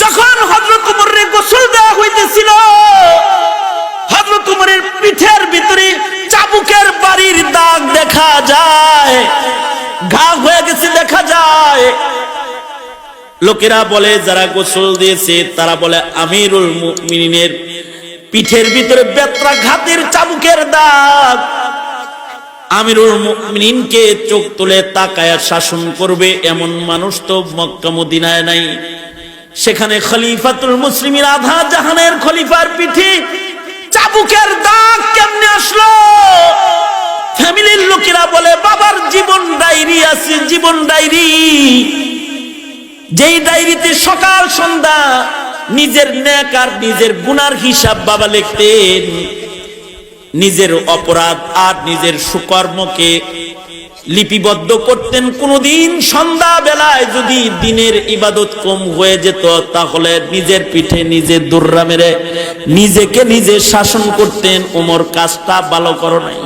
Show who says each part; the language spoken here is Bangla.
Speaker 1: যখন হযরত উমরের গোসল দেওয়া হইতেছিল, হযরত উমরের পিঠের ভিতরে চাবুকের বাড়ির দাগ দেখা যায়, ঘা হয়ে গেছে দেখা যায়। লোকেরা বলে, যারা গোসল দিয়েছে তারা বলে আমিরুল মুমিনিনের পিঠের ভিতরে বেত্রাঘাতের চাবুকের দাগ। আমিরুল মুমিনিনকে চোখ তুলে তাকায় শাসন করবে এমন মানুষ তো মক্কা মদিনায় নাই। সেখানে খলিফাতুল মুসলিমিন আধা জাহানের খলিফার পিঠে চাবুকের দাগ কেমনে আসলো? ফ্যামিলির লোকেরা বলে, বাবার জীবন ডায়েরি আছে, জীবন ডায়েরি, যেই ডায়েরিতে সকাল সন্ধ্যা নিজের নেক আর নিজের গুনার হিসাব বাবা লিখতেন। নিজের অপরাধ আর নিজের সুকর্মকে লিপিবদ্ধ করতেন। কোনদিন সন্ধ্যা বেলায় যদি দিনের ইবাদত কম হয়ে যেত, তাহলে নিজের পিঠে নিজে দুর্রা মেরে নিজেকে নিজে শাসন করতেন, ওমর কাজটা ভালো করো নাই।